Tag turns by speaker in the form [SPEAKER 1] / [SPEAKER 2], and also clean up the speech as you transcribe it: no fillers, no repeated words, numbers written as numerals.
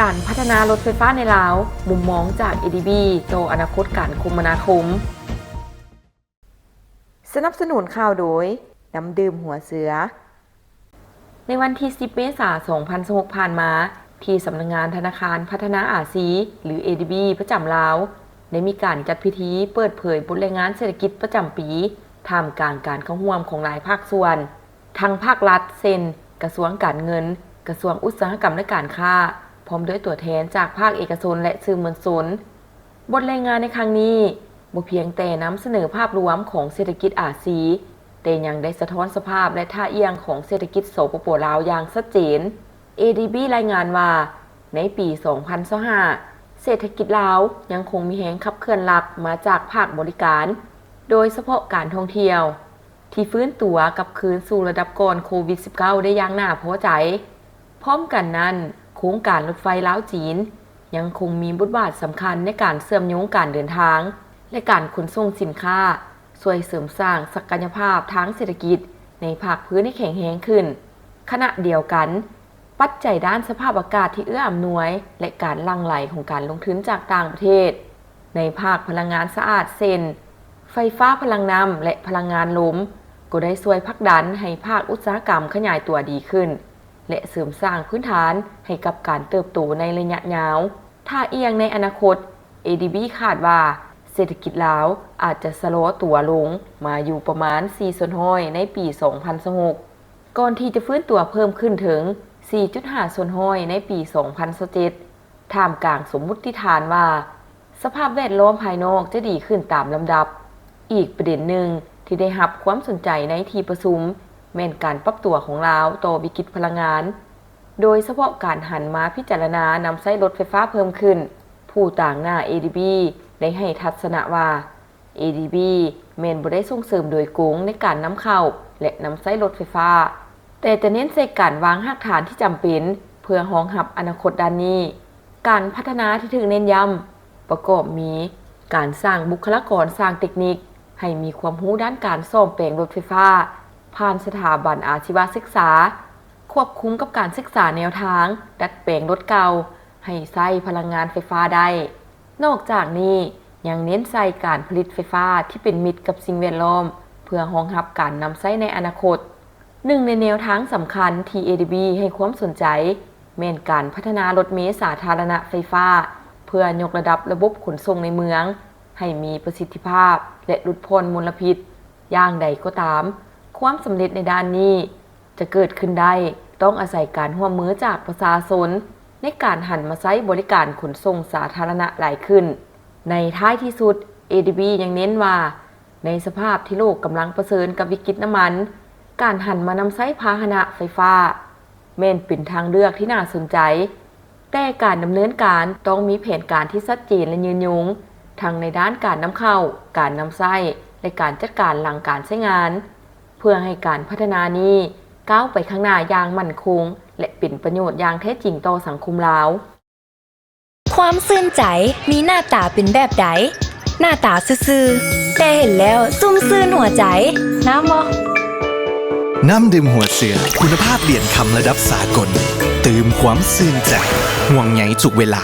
[SPEAKER 1] การพัฒนารถไฟฟ้าในลาวมุมมองจาก ADB ต่ออนาคตการคมนาคมสนับสนุนข่าวโดยน้ำดื่มหัวเสือในวันที่ 10 เมษายน 2026 ผ่านมาที่สำนักงานธนาคารพัฒนาอาซีหรือ ADB ประจำลาวได้มีการจัดพิธีเปิดเผยผลรายงานเศรษฐกิจประจำปีท่ามกลางการเข้าร่วมของหลายภาคส่วนทั้งภาครัฐเซ็นกระทรวงการเงินกระทรวงอุตสาหกรรมและการค้าพร้อมด้วยตัวแทนจากภาคเอกชนและสื่อมวลชนบทรายงานในครั้งนี้บ่เพียงแต่นำเสนอภาพรวมของเศรษฐกิจอาซีแต่ยังได้สะท้อนสภาพและท่าเอียงของเศรษฐกิจสปป.ลาวอย่างชัดเจน ADB รายงานว่าในปี 2025 เศรษฐกิจลาวยังคงมีแรงขับเคลื่อนหลักมาจากภาคบริการโดยเฉพาะการท่องเที่ยวที่ฟื้นตัวกลับคืนสู่ระดับก่อนโควิด -19 ได้อย่างน่าพอใจพร้อมกันนั้นโครงการรถไฟลาวจีนยังคงมีบทบาทสำคัญในการเชื่อมโยงการเดินทางและการขนส่งสินค้าช่วยเสริมสร้างศักยภาพทางเศรษฐกิจในภาคพื้นที่แข็งแรงขึ้นขณะเดียวกันปัจจัยด้านสภาพอากาศที่เอื้ออำนวยและการหลั่งไหลของการลงทุนจากต่างประเทศในภาคพลังงานสะอาดเช่นไฟฟ้าพลังน้ำและพลังงานลมก็ได้ช่วยผลักดันให้ภาคอุตสาหกรรมขยายตัวดีขึ้นและเสริมสร้างพื้นฐานให้กับการเติบโตในระยะยาวถ้าเอียงในอนาคต ADB คาดว่าเศรษฐกิจลาวอาจจะสะลอตัวลงมาอยู่ประมาณ 4% ในปี 2026 ก่อนที่จะฟื้นตัวเพิ่มขึ้นถึง 4.5% ในปี 2027 ท่ามกลางสมมุติฐานว่าสภาพแวดล้อมภายนอกจะดีขึ้นตามลำดับอีกประเด็นหนึ่งที่ได้รับความสนใจในที่ประชุมแม่นการปรับตัวของลาวต่อวิกฤตพลังงานโดยเฉพาะการหันมาพิจารณานำใช้รถไฟฟ้าเพิ่มขึ้นผู้ต่างหน้า ADB ได้ให้ทัศนะว่า ADB แม่นบ่ได้ส่งเสริมโดยกงในการนำเข้าและนำใช้รถไฟฟ้าแต่จะเน้นใส่การวางรากฐานที่จำเป็นเพื่อรองรับอนาคตด้านนี้การพัฒนาที่ถึงเน้นย้ำประกอบมีการสร้างบุคลากรสร้างเทคนิคให้มีความรู้ด้านการซ่อมแปลงรถไฟฟ้าผ่านสถาบันอาชีวศึกษาควบคุมกับการศึกษาแนวทางดัดแปลงรถเก่าให้ใช้พลังงานไฟฟ้าได้นอกจากนี้ยังเน้นใส่การผลิตไฟฟ้าที่เป็นมิตรกับสิ่งแวดล้อมเพื่อรองรับการนำใช้ในอนาคตหนึ่งในแนวทางสำคัญที่ ADB ให้ความสนใจแม่นการพัฒนารถเมล์สาธารณะไฟฟ้าเพื่อยกระดับระบบขนส่งในเมืองให้มีประสิทธิภาพและลดพ้นมลพิษอย่างใดก็ตามความสำเร็จในด้านนี้จะเกิดขึ้นได้ต้องอาศัยการร่วมมือจากประชาชนในการหันมาใช้บริการขนส่งสาธารณะหลายขึ้นในท้ายที่สุด ADB ยังเน้นว่าในสภาพที่โลกกำลังเผชิญกับวิกฤตน้ำมันการหันมานำใช้พาหนะไฟฟ้าแม่นเป็นทางเลือกที่น่าสนใจแต่การดำเนินการต้องมีแผนการที่ชัดเจนและยืนยงทั้งในด้านการนำเข้าการนำใช้และการจัดการหลังการใช้งานเพื่อให้การพัฒนานี้ก้าวไปข้างหน้าอย่างมั่นคงและเป็นประโยชน์อย่างแท้จริงต่อสังคมลาว
[SPEAKER 2] ความซื่นใจมีหน้าตาเป็นแบบใดหน้าตาซื่อๆแต่เห็นแล้วซุ่มซื่นหัวใจน้ำบ่
[SPEAKER 3] น้ำดื่มหัวเสือคุณภาพเปลี่ยนคำระดับสากลตื่มความซื่นใจห่วงใยทุกเวลา